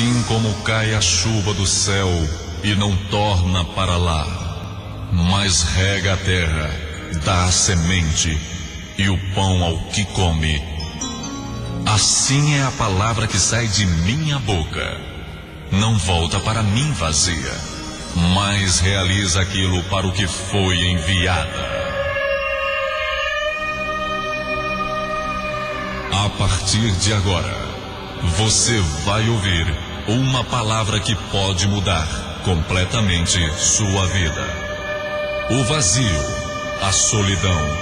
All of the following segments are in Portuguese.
Assim como cai a chuva do céu e não torna para lá, mas rega a terra, dá a semente e o pão ao que come, assim é a palavra que sai de minha boca. Não volta para mim vazia, mas realiza aquilo para o que foi enviada. A partir de agora, você vai ouvir uma palavra que pode mudar completamente sua vida. O vazio, a solidão,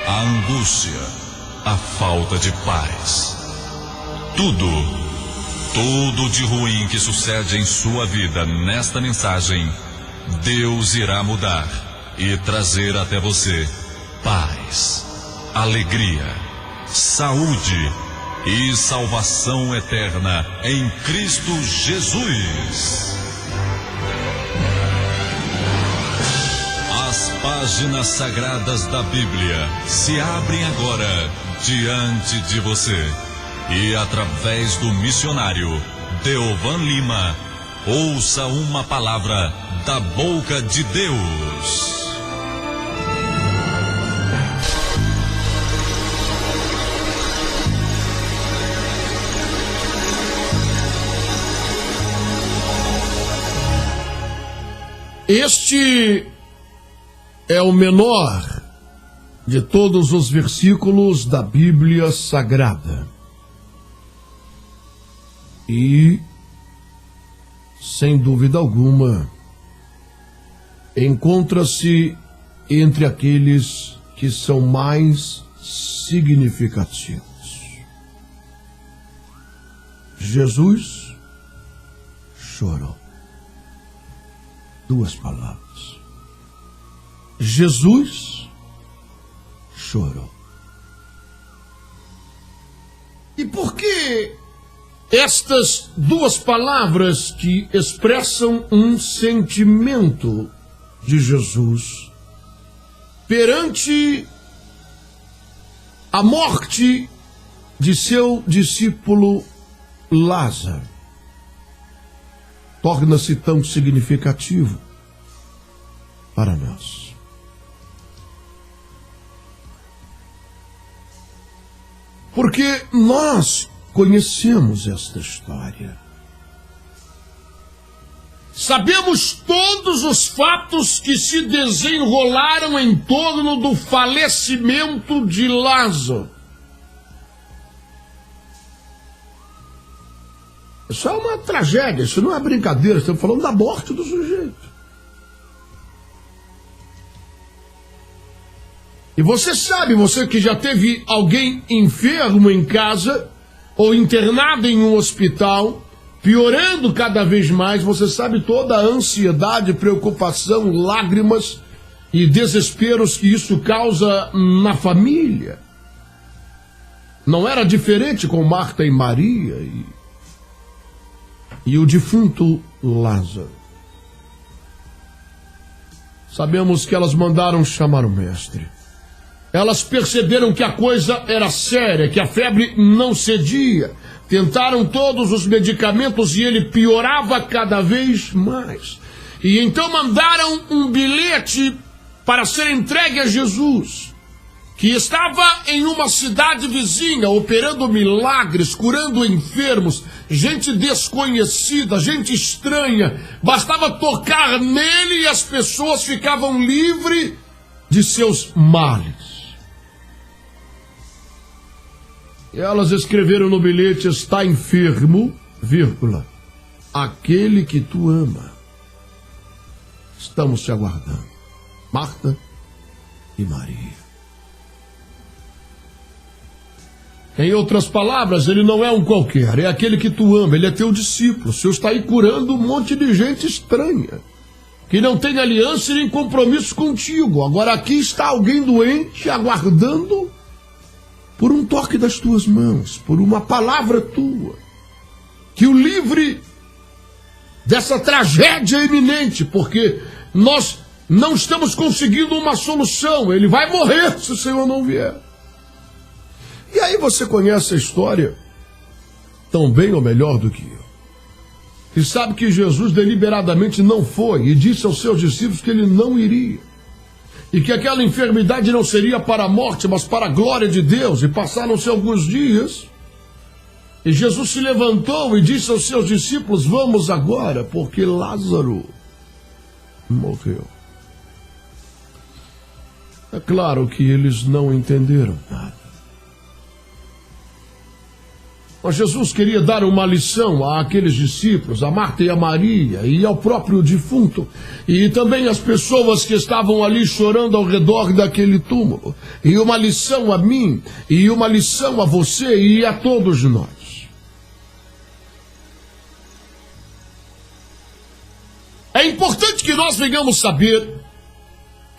a angústia, a falta de paz. Tudo de ruim que sucede em sua vida nesta mensagem, Deus irá mudar e trazer até você paz, alegria, saúde e salvação eterna em Cristo Jesus. As páginas sagradas da Bíblia se abrem agora diante de você e através do missionário Deovan Lima, ouça uma palavra da boca de Deus. Este é o menor de todos os versículos da Bíblia Sagrada. E, sem dúvida alguma, encontra-se entre aqueles que são mais significativos. Jesus chorou. Duas palavras. Jesus chorou. E por que estas duas palavras que expressam um sentimento de Jesus perante a morte de seu discípulo Lázaro torna-se tão significativo para nós? Porque nós conhecemos esta história. Sabemos todos os fatos que se desenrolaram em torno do falecimento de Lázaro. Isso é uma tragédia, isso não é brincadeira, estamos falando da morte do sujeito. E você sabe, você que já teve alguém enfermo em casa ou internado em um hospital, piorando cada vez mais, você sabe toda a ansiedade, preocupação, lágrimas e desesperos que isso causa na família. Não era diferente com Marta e Maria e o defunto Lázaro. Sabemos que elas mandaram chamar o mestre. Elas perceberam que a coisa era séria, que a febre não cedia. Tentaram todos os medicamentos e ele piorava cada vez mais. E então mandaram um bilhete para ser entregue a Jesus, que estava em uma cidade vizinha, operando milagres, curando enfermos, gente desconhecida, gente estranha. Bastava tocar nele e as pessoas ficavam livres de seus males. E elas escreveram no bilhete: está enfermo, vírgula, aquele que tu ama. Estamos te aguardando. Marta e Maria. Em outras palavras, ele não é um qualquer, é aquele que tu ama, ele é teu discípulo. O Senhor está aí curando um monte de gente estranha, que não tem aliança nem compromisso contigo. Agora aqui está alguém doente, aguardando por um toque das tuas mãos, por uma palavra tua, que o livre dessa tragédia iminente, porque nós não estamos conseguindo uma solução. Ele vai morrer se o Senhor não vier. E aí você conhece a história tão bem ou melhor do que eu. E sabe que Jesus deliberadamente não foi e disse aos seus discípulos que ele não iria. E que aquela enfermidade não seria para a morte, mas para a glória de Deus. E passaram-se alguns dias. E Jesus se levantou e disse aos seus discípulos: vamos agora, porque Lázaro morreu. É claro que eles não entenderam nada. Mas Jesus queria dar uma lição àqueles discípulos, a Marta e a Maria, e ao próprio defunto, e também às pessoas que estavam ali chorando ao redor daquele túmulo. E uma lição a mim, e uma lição a você e a todos nós. É importante que nós venhamos saber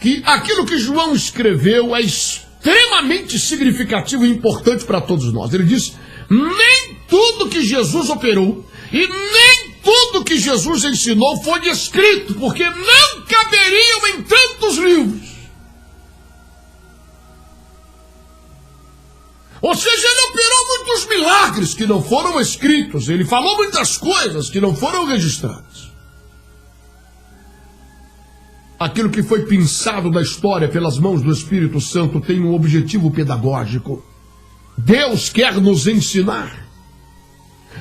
que aquilo que João escreveu é extremamente significativo e importante para todos nós. Ele diz: nem tudo que Jesus operou e nem tudo que Jesus ensinou foi escrito, porque não caberiam em tantos livros. Ou seja, ele operou muitos milagres que não foram escritos, ele falou muitas coisas que não foram registradas. Aquilo que foi pensado da história pelas mãos do Espírito Santo tem um objetivo pedagógico. Deus quer nos ensinar.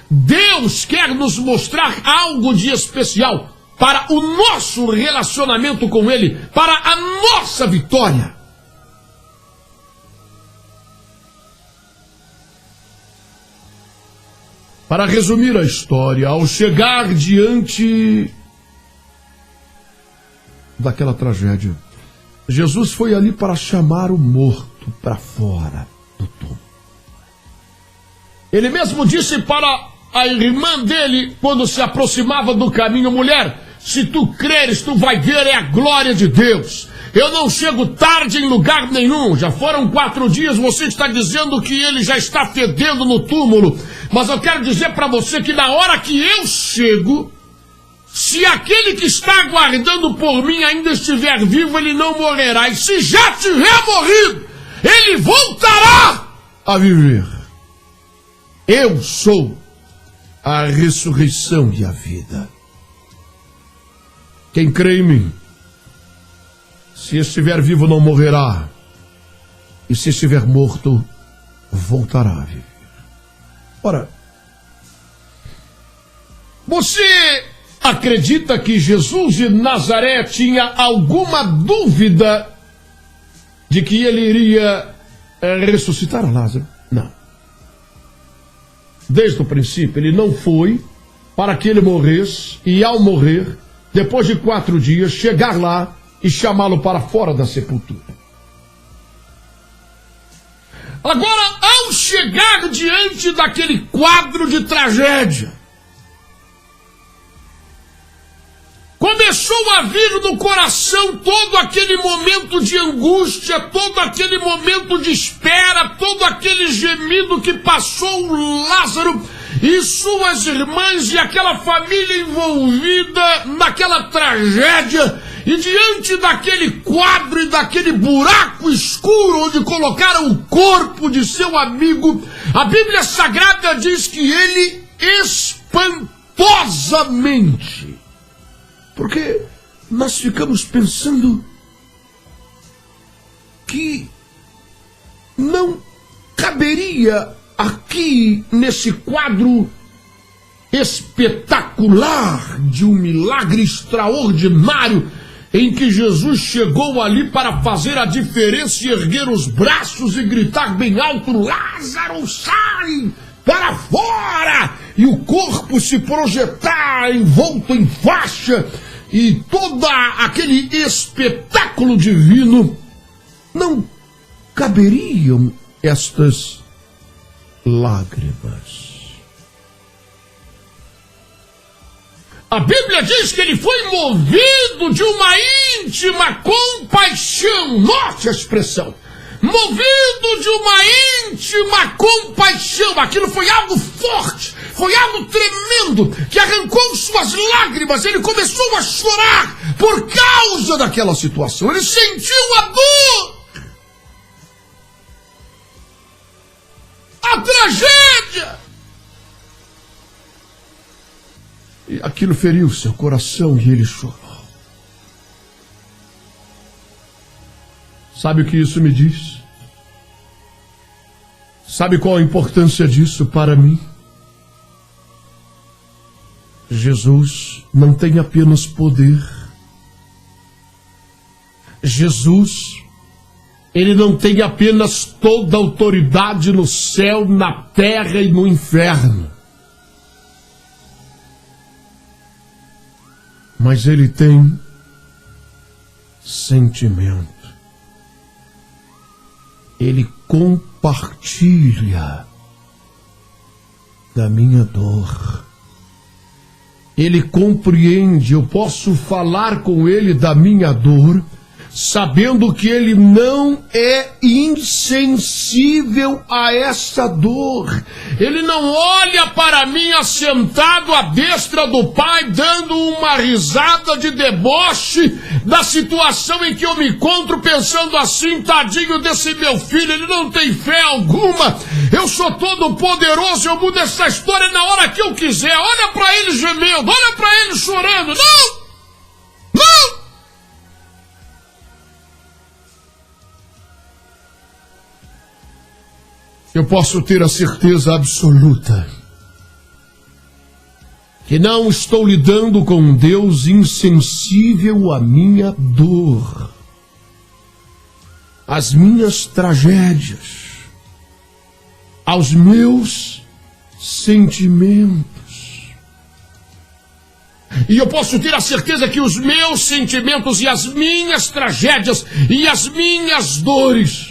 Deus quer nos mostrar algo de especial para o nosso relacionamento com Ele, para a nossa vitória. Para resumir a história, ao chegar diante daquela tragédia, Jesus foi ali para chamar o morto para fora do túmulo. Ele mesmo disse para a irmã dele, quando se aproximava do caminho: mulher, se tu creres, tu vai ver, é a glória de Deus. Eu não chego tarde em lugar nenhum. Já foram 4 dias, você está dizendo que ele já está fedendo no túmulo. Mas eu quero dizer para você que na hora que eu chego, se aquele que está aguardando por mim ainda estiver vivo, ele não morrerá. E se já tiver morrido, ele voltará a viver. Eu sou a ressurreição e a vida. Quem crê em mim, se estiver vivo, não morrerá. E se estiver morto, voltará a viver. Ora, você acredita que Jesus de Nazaré tinha alguma dúvida de que ele iria ressuscitar Lázaro? Não. Desde o princípio, ele não foi para que ele morresse e, ao morrer, depois de 4 dias, chegar lá e chamá-lo para fora da sepultura. Agora, ao chegar diante daquele quadro de tragédia, começou a vir no coração todo aquele momento de angústia, todo aquele momento de espera, todo aquele gemido que passou Lázaro e suas irmãs e aquela família envolvida naquela tragédia. E diante daquele quadro e daquele buraco escuro onde colocaram o corpo de seu amigo, a Bíblia Sagrada diz que ele espantosamente, porque nós ficamos pensando que não caberia aqui nesse quadro espetacular de um milagre extraordinário em que Jesus chegou ali para fazer a diferença e erguer os braços e gritar bem alto: Lázaro, sai para fora! E o corpo se projetar envolto em faixa e todo aquele espetáculo divino. Não caberiam estas lágrimas. A Bíblia diz que ele foi movido de uma íntima compaixão. Note a expressão. Movido de uma íntima compaixão. Aquilo foi algo forte, foi algo tremendo, que arrancou suas lágrimas. Ele começou a chorar por causa daquela situação. Ele sentiu a dor, a tragédia. E aquilo feriu seu coração e ele chorou. Sabe o que isso me diz? Sabe qual a importância disso para mim? Jesus não tem apenas poder. Jesus, ele não tem apenas toda a autoridade no céu, na terra e no inferno. Mas ele tem sentimento. Ele compartilha da minha dor. Ele compreende, eu posso falar com ele da minha dor, sabendo que ele não é insensível a essa dor. Ele não olha para mim assentado à destra do Pai, dando uma risada de deboche da situação em que eu me encontro, pensando assim: tadinho desse meu filho, ele não tem fé alguma, eu sou todo poderoso, eu mudo essa história na hora que eu quiser. Olha para ele gemendo, olha para ele chorando. Não! Não! Eu posso ter a certeza absoluta que não estou lidando com um Deus insensível à minha dor, às minhas tragédias, aos meus sentimentos. E eu posso ter a certeza que os meus sentimentos e as minhas tragédias e as minhas dores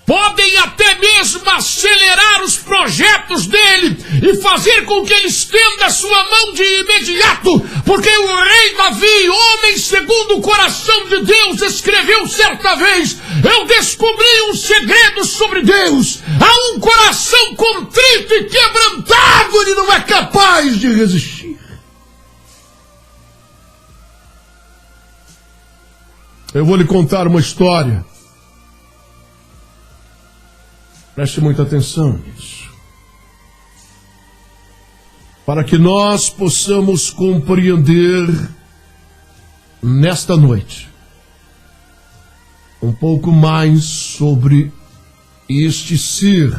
podem até mesmo acelerar os projetos dele e fazer com que ele estenda a sua mão de imediato, porque o rei Davi, homem segundo o coração de Deus, escreveu certa vez: eu descobri um segredo sobre Deus, há um coração contrito e quebrantado, ele não é capaz de resistir. Eu vou lhe contar uma história. Preste muita atenção nisso, para que nós possamos compreender nesta noite um pouco mais sobre este ser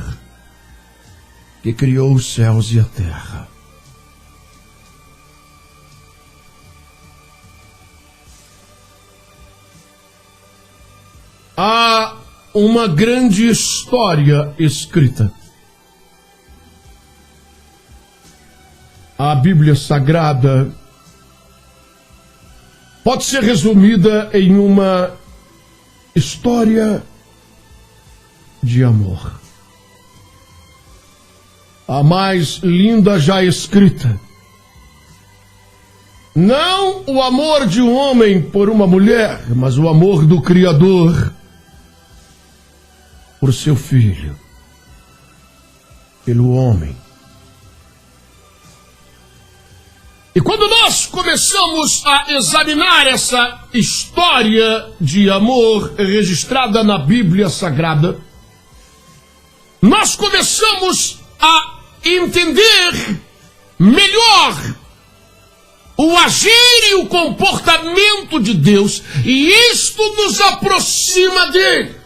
que criou os céus e a terra. Há uma grande história escrita. A Bíblia Sagrada pode ser resumida em uma história de amor. A mais linda já escrita. Não o amor de um homem por uma mulher, mas o amor do Criador por seu filho, pelo homem. E quando nós começamos a examinar essa história de amor registrada na Bíblia Sagrada, nós começamos a entender melhor o agir e o comportamento de Deus, e isto nos aproxima dele.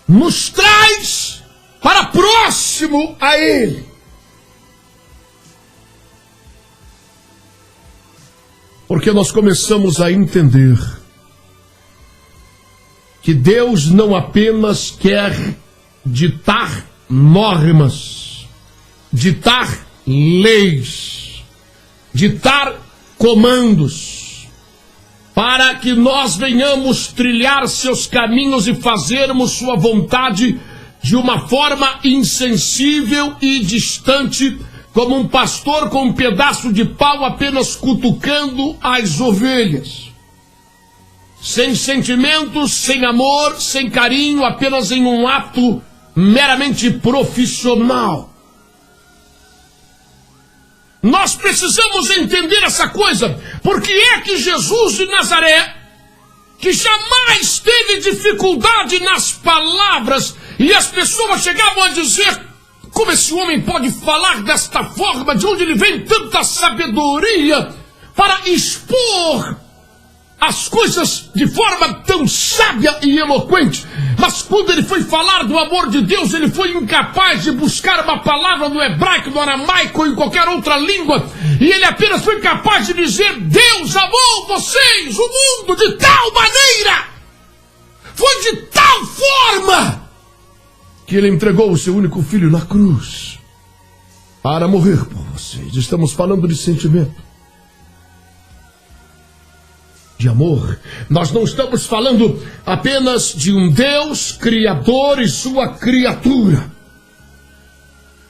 Nos traz para próximo a ele. Porque nós começamos a entender que Deus não apenas quer ditar normas, ditar leis, ditar comandos, para que nós venhamos trilhar seus caminhos e fazermos sua vontade de uma forma insensível e distante, como um pastor com um pedaço de pau apenas cutucando as ovelhas. Sem sentimentos, sem amor, sem carinho, apenas em um ato meramente profissional. Nós precisamos entender essa coisa. Porque é que Jesus de Nazaré, que jamais teve dificuldade nas palavras, e as pessoas chegavam a dizer Como esse homem pode falar desta forma? De onde ele vem tanta sabedoria para expor as coisas de forma tão sábia e eloquente? Mas quando ele foi falar do amor de Deus, ele foi incapaz de buscar uma palavra no hebraico, no aramaico ou em qualquer outra língua, e ele apenas foi capaz de dizer: Deus amou vocês, o mundo, de tal maneira, foi de tal forma, que ele entregou o seu único filho na cruz para morrer por vocês. Estamos falando de sentimento, de amor. Nós não estamos falando apenas de um Deus criador e sua criatura.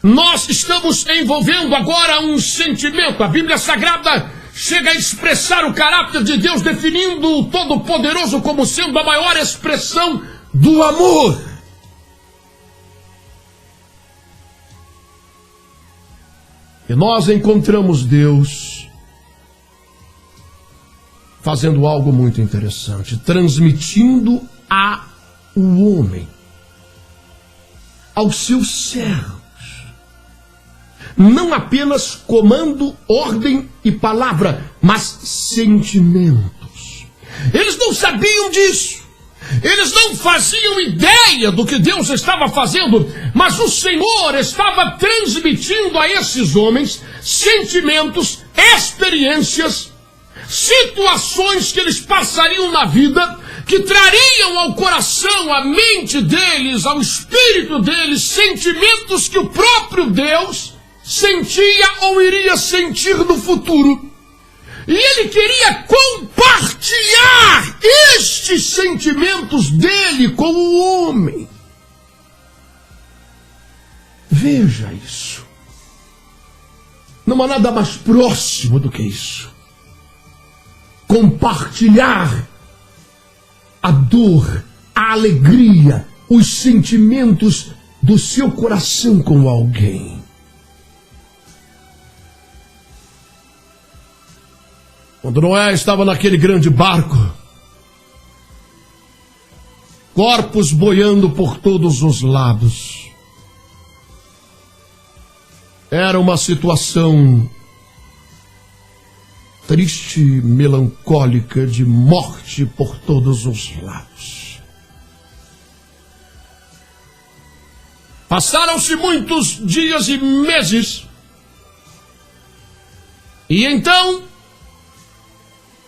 Nós estamos envolvendo agora um sentimento. A Bíblia Sagrada chega a expressar o caráter de Deus, definindo o Todo-Poderoso como sendo a maior expressão do amor. E nós encontramos Deus fazendo algo muito interessante, transmitindo ao homem, aos seus servos, não apenas comando, ordem e palavra, mas sentimentos. Eles não sabiam disso. Eles não faziam ideia do que Deus estava fazendo, mas o Senhor estava transmitindo a esses homens sentimentos, experiências, situações que eles passariam na vida, que trariam ao coração, à mente deles, ao espírito deles, sentimentos que o próprio Deus sentia ou iria sentir no futuro. E ele queria compartilhar estes sentimentos dele com o homem. Veja isso. Não há nada mais próximo do que isso. Compartilhar a dor, a alegria, os sentimentos do seu coração com alguém. Quando Noé estava naquele grande barco, corpos boiando por todos os lados, era uma situação triste, melancólica, de morte por todos os lados. Passaram-se muitos dias e meses, e então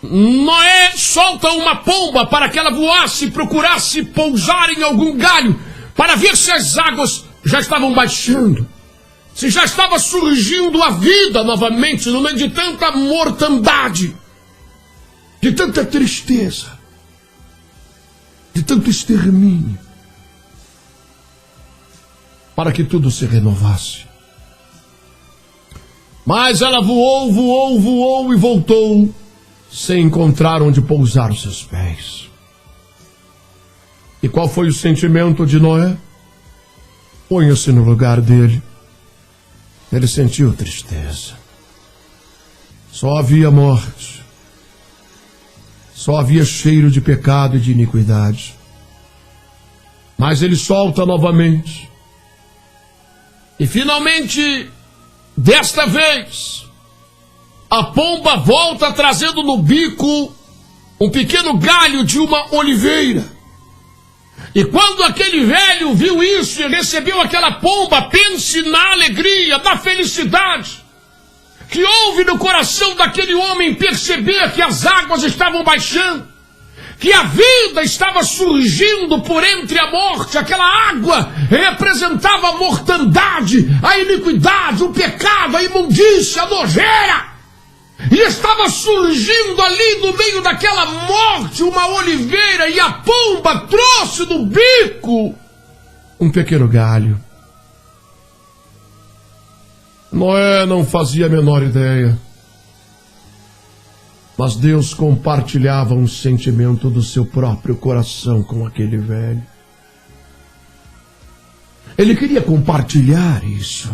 Noé solta uma pomba para que ela voasse e procurasse pousar em algum galho, para ver se as águas já estavam baixando, se já estava surgindo a vida novamente no meio de tanta mortandade, de tanta tristeza, de tanto extermínio, para que tudo se renovasse. Mas ela voou e voltou sem encontrar onde pousar os seus pés. E qual foi o sentimento de Noé? Ponha-se no lugar dele. Ele sentiu tristeza. Só havia morte. Só havia cheiro de pecado e de iniquidade. Mas ele solta novamente. E finalmente, desta vez, a pomba volta trazendo no bico um pequeno galho de uma oliveira. E quando aquele velho viu isso e recebeu aquela pomba, pense na alegria, na felicidade que houve no coração daquele homem perceber que as águas estavam baixando, que a vida estava surgindo por entre a morte. Aquela água representava a mortandade, a iniquidade, o pecado, a imundícia, a nojeira. E estava surgindo ali no meio daquela morte uma oliveira, e a pomba trouxe no bico um pequeno galho. Noé não fazia a menor ideia, mas Deus compartilhava um sentimento do seu próprio coração com aquele velho. Ele queria compartilhar isso.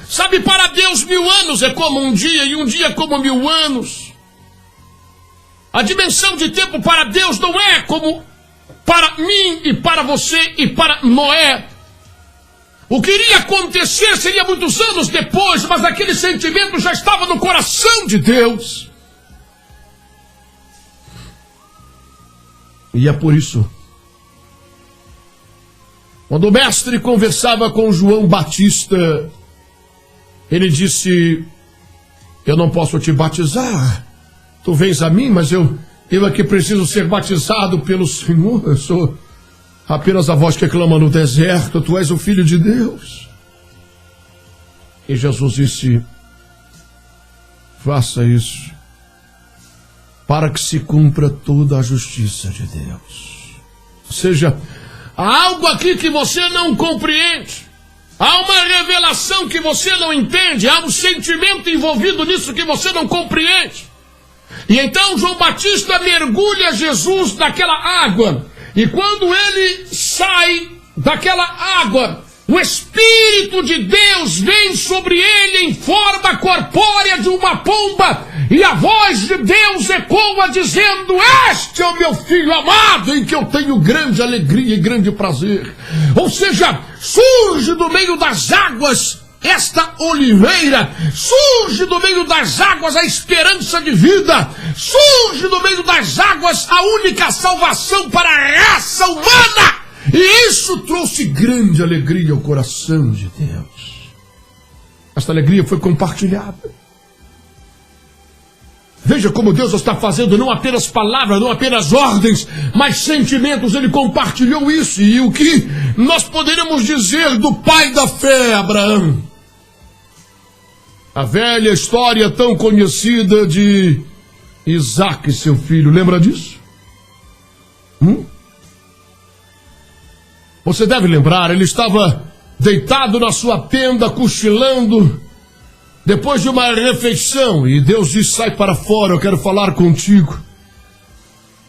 Sabe, para Deus 1000 anos é como um dia, e um dia como 1000 anos. A dimensão de tempo para Deus não é como para mim e para você e para Noé. O que iria acontecer seria muitos anos depois, mas aquele sentimento já estava no coração de Deus. E é por isso, quando o mestre conversava com João Batista, ele disse: eu não posso te batizar, tu vens a mim, mas eu aqui preciso ser batizado pelo Senhor, eu sou apenas a voz que clama no deserto, tu és o Filho de Deus. E Jesus disse: faça isso, para que se cumpra toda a justiça de Deus. Ou seja, há algo aqui que você não compreende, há uma revelação que você não entende, há um sentimento envolvido nisso que você não compreende. E então João Batista mergulha Jesus naquela água, e quando ele sai daquela água, o Espírito de Deus vem sobre ele em forma corpórea de uma pomba, e a voz de Deus ecoa dizendo: este é o meu Filho amado, em que eu tenho grande alegria e grande prazer. Ou seja, surge do meio das águas esta oliveira, surge do meio das águas a esperança de vida, surge do meio das águas a única salvação para a raça humana. E isso trouxe grande alegria ao coração de Deus. Esta alegria foi compartilhada. Veja como Deus está fazendo não apenas palavras, não apenas ordens, mas sentimentos. Ele compartilhou isso. E o que nós poderíamos dizer do pai da fé, Abraão? A velha história tão conhecida de Isaac, seu filho. Lembra disso? Você deve lembrar, ele estava deitado na sua tenda, cochilando, depois de uma refeição, e Deus disse: sai para fora, eu quero falar contigo.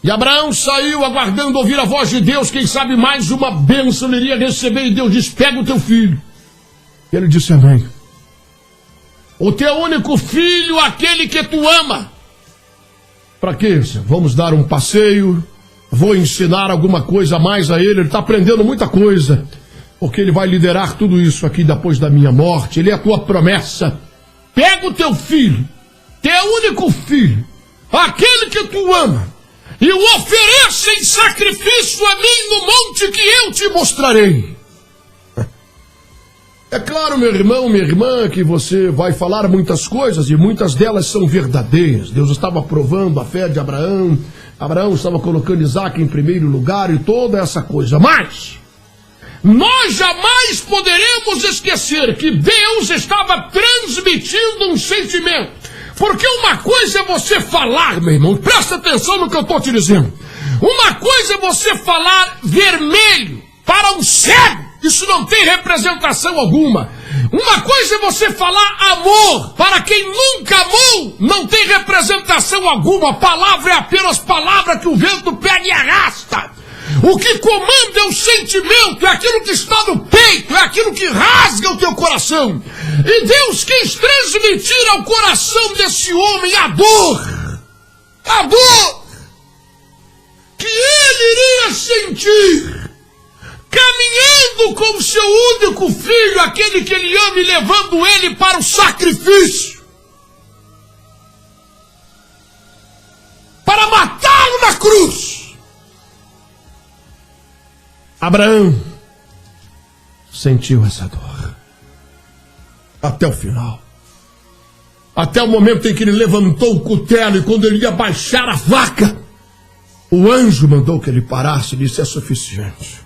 E Abraão saiu aguardando ouvir a voz de Deus, quem sabe mais uma bênção ele iria receber, e Deus disse: pega o teu filho. E ele disse: amém. O teu único filho, aquele que tu ama. Para quê? Vamos dar um passeio, vou ensinar alguma coisa a mais a ele está aprendendo muita coisa, porque ele vai liderar tudo isso aqui depois da minha morte, ele é a tua promessa. Pega o teu filho, teu único filho, aquele que tu ama, e o ofereça em sacrifício a mim no monte que eu te mostrarei. É claro, meu irmão, minha irmã, que você vai falar muitas coisas, e muitas delas são verdadeiras. Deus estava provando a fé de Abraão, Abraão estava colocando Isaac em primeiro lugar e toda essa coisa. Mas nós jamais poderemos esquecer que Deus estava transmitindo um sentimento. Porque uma coisa é você falar, meu irmão, presta atenção no que eu estou te dizendo. Uma coisa é você falar vermelho para um cego. Isso não tem representação alguma. Uma coisa é você falar amor para quem nunca amou. Não tem representação alguma. A palavra é apenas palavra que o vento pega e arrasta. O que comanda é o sentimento, é aquilo que está no peito, é aquilo que rasga o teu coração. E Deus quis transmitir ao coração desse homem a dor que ele iria sentir caminhando com o seu único filho, aquele que ele ama, e levando ele para o sacrifício, para matá-lo na cruz. Abraão sentiu essa dor até o final, até o momento em que ele levantou o cutelo, e quando ele ia baixar a vaca, o anjo mandou que ele parasse e disse: é suficiente.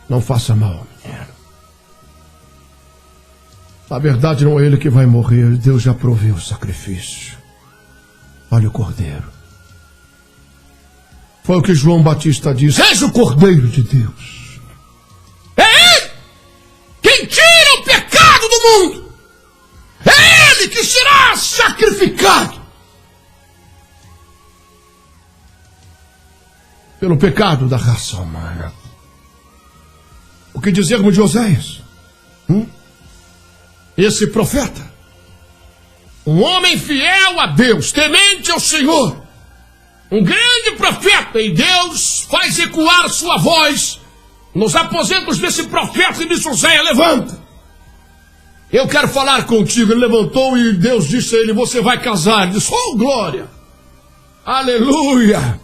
Não faça mal ao menino. Na verdade, não é ele que vai morrer. Deus já proveu o sacrifício. Olha o cordeiro. Foi o que João Batista disse: eis o cordeiro de Deus. É ele quem tira o pecado do mundo. É ele que será sacrificado pelo pecado da raça humana. O que dizermos de Oséias? Esse profeta, um homem fiel a Deus, temente ao Senhor, um grande profeta, e Deus faz ecoar sua voz nos aposentos desse profeta e disse: Oséias, levanta. Eu quero falar contigo. Ele levantou e Deus disse a ele: você vai casar. Ele disse: oh, glória, aleluia,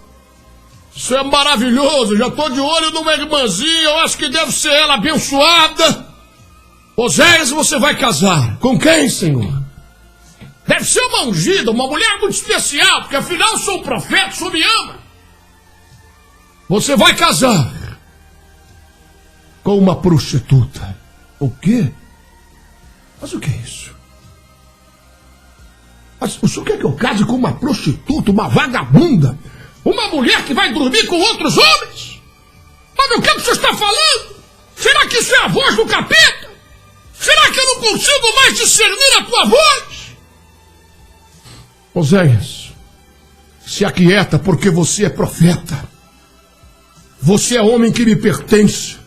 isso é maravilhoso. Já estou de olho numa irmãzinha, eu acho que deve ser ela abençoada. Oséias, você vai casar. Com quem, Senhor? Deve ser uma ungida, uma mulher muito especial, porque afinal eu sou um profeta, o Senhor me ama. Você vai casar com uma prostituta. O quê? Mas o que é isso? Mas o senhor quer que eu case com uma prostituta, uma vagabunda? Uma mulher que vai dormir com outros homens? Mas o que o senhor está falando? Será que isso é a voz do capeta? Será que eu não consigo mais discernir a tua voz? Oséias, se aquieta, porque você é profeta. Você é homem que me pertence.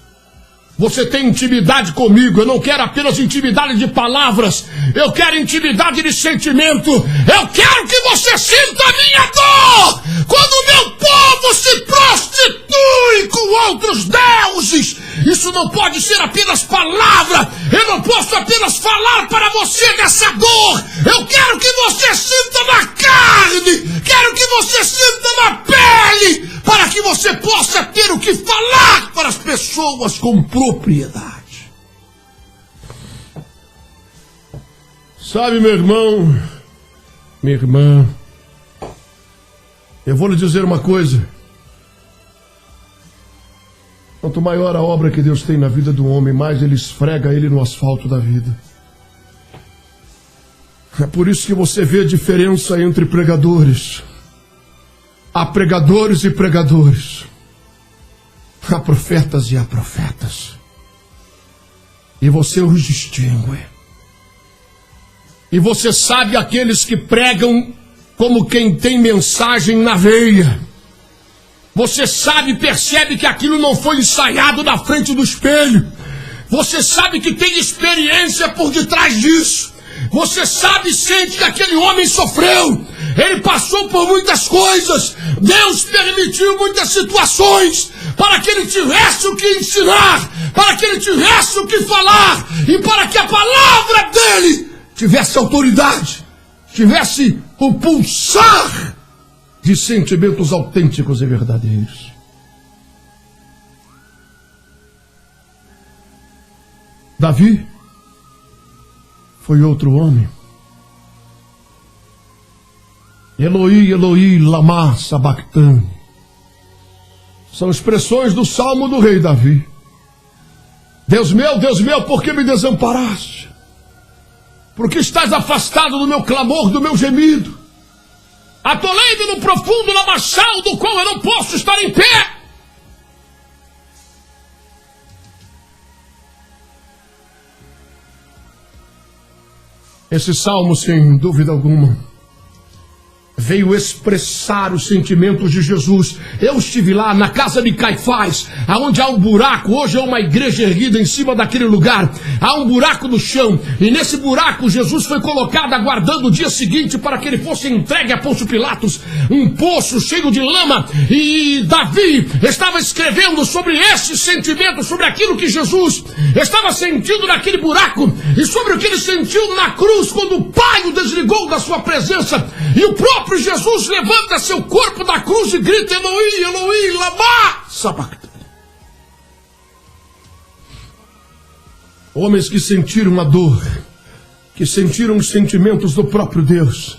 Você tem intimidade comigo. Eu não quero apenas intimidade de palavras. Eu quero intimidade de sentimento. Eu quero que você sinta a minha dor quando o meu povo se prostitui com outros deuses. Isso não pode ser apenas palavra. Eu não posso apenas falar para você dessa dor. Eu quero que você sinta na carne. Quero que você sinta na pele, para que você possa ter o que falar para as pessoas com propriedade. Sabe, meu irmão, minha irmã, eu vou lhe dizer uma coisa. Quanto maior a obra que Deus tem na vida do homem, mais ele esfrega ele no asfalto da vida. É por isso que você vê a diferença entre pregadores. Há pregadores e pregadores. Há profetas e há profetas. E você os distingue. E você sabe aqueles que pregam como quem tem mensagem na veia. Você sabe, percebe que aquilo não foi ensaiado na frente do espelho. Você sabe que tem experiência por detrás disso. Você sabe e sente que aquele homem sofreu. Ele passou por muitas coisas. Deus permitiu muitas situações para que ele tivesse o que ensinar, para que ele tivesse o que falar e para que a palavra dele tivesse autoridade, tivesse o pulsar de sentimentos autênticos e verdadeiros. Davi foi outro homem. Eloi, Eloi, lama sabachthani. São expressões do salmo do rei Davi. Deus meu, por que me desamparaste? Porque estás afastado do meu clamor, do meu gemido. Atolei-me no profundo lamaçal, do qual eu não posso estar em pé. Esse salmo, sem dúvida alguma, veio expressar os sentimentos de Jesus. Eu estive lá na casa de Caifás, aonde há um buraco. Hoje é uma igreja erguida em cima daquele lugar. Há um buraco no chão, e nesse buraco Jesus foi colocado aguardando o dia seguinte para que ele fosse entregue a Pôncio Pilatos. Um poço cheio de lama, e Davi estava escrevendo sobre esse sentimento, sobre aquilo que Jesus estava sentindo naquele buraco, e sobre o que ele sentiu na cruz quando o Pai o desligou da sua presença, e o próprio Jesus levanta seu corpo da cruz e grita: Eloi, Eloi, lama sabachthani. Homens que sentiram a dor, que sentiram os sentimentos do próprio Deus,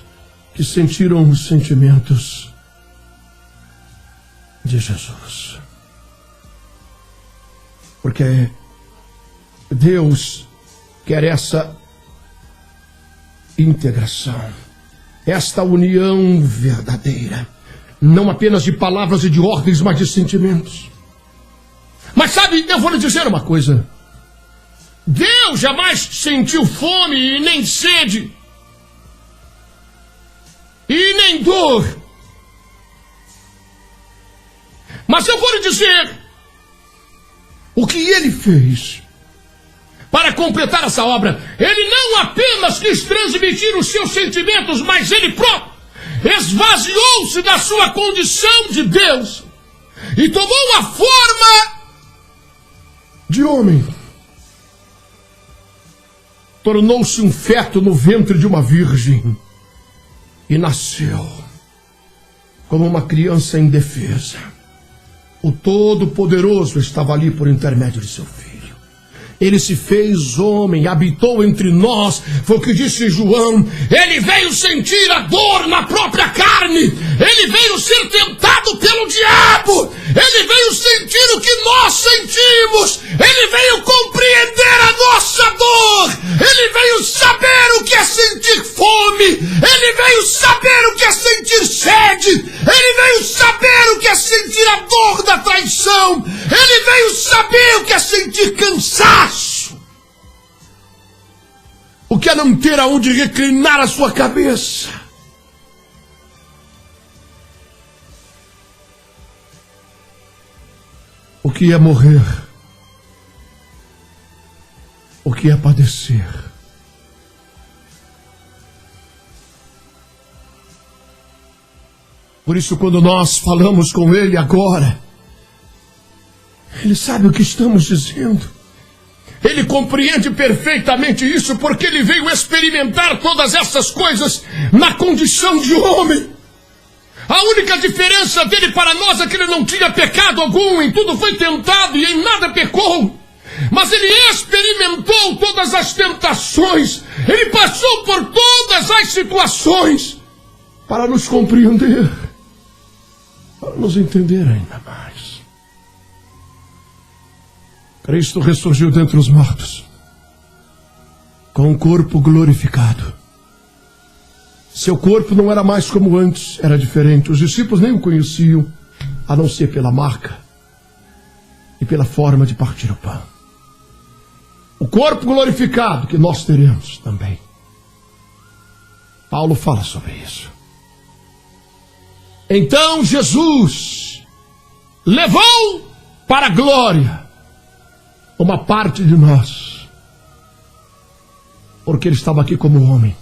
que sentiram os sentimentos de Jesus. Porque Deus quer essa integração, esta união verdadeira, não apenas de palavras e de ordens, mas de sentimentos. Mas sabe, eu vou lhe dizer uma coisa: Deus jamais sentiu fome e nem sede e nem dor. Mas eu vou lhe dizer o que ele fez para completar essa obra. Ele não apenas quis transmitir os seus sentimentos, mas ele próprio esvaziou-se da sua condição de Deus e tomou a forma de homem. Tornou-se um feto no ventre de uma virgem e nasceu como uma criança indefesa. O Todo-Poderoso estava ali por intermédio de seu Filho. Ele se fez homem, habitou entre nós, foi o que disse João. Ele veio sentir a dor na própria carne. Ele veio ser tentado pelo diabo. Ele veio sentir o que nós sentimos. Ele veio compreender a nossa dor. Ele veio saber o que é sentir fome. Ele veio saber o que é sentir sede. Ele veio saber o que é sentir a dor da traição. Ele veio saber o que é sentir cansaço. O que é não ter aonde reclinar a sua cabeça. O que é morrer. O que é padecer. Por isso, quando nós falamos com Ele agora, Ele sabe o que estamos dizendo. Ele compreende perfeitamente isso, porque Ele veio experimentar todas essas coisas na condição de homem. A única diferença dele para nós é que Ele não tinha pecado algum, em tudo foi tentado e em nada pecou. Mas Ele experimentou todas as tentações, Ele passou por todas as situações para nos compreender, para nos entender ainda mais. Cristo ressurgiu dentre os mortos, com um corpo glorificado. Seu corpo não era mais como antes, era diferente. Os discípulos nem o conheciam, a não ser pela marca e pela forma de partir o pão. O corpo glorificado que nós teremos também. Paulo fala sobre isso. Então Jesus levou para a glória uma parte de nós, porque Ele estava aqui como homem,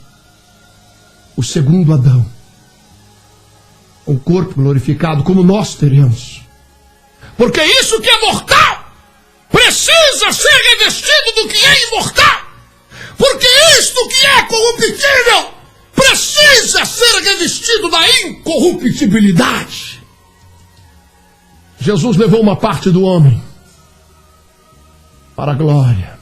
o segundo Adão, um corpo glorificado como nós teremos, porque isso que é mortal precisa ser revestido do que é imortal, porque isto que é corruptível precisa ser revestido da incorruptibilidade. Jesus levou uma parte do homem para a glória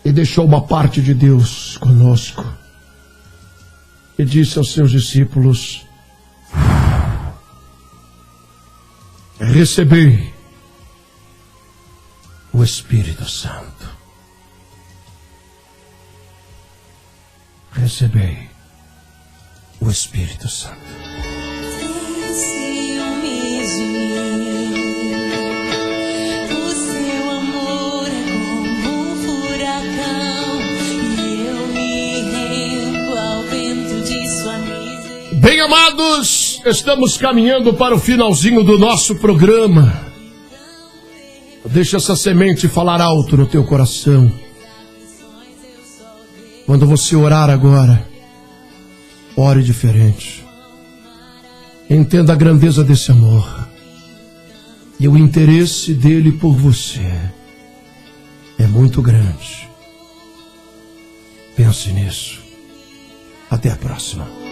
e deixou uma parte de Deus conosco e disse aos seus discípulos: recebei o Espírito Santo. Recebei o Espírito Santo. Bem, amados, estamos caminhando para o finalzinho do nosso programa. Deixa essa semente falar alto no teu coração. Quando você orar agora, ore diferente. Entenda a grandeza desse amor e o interesse dele por você é muito grande. Pense nisso. Até a próxima.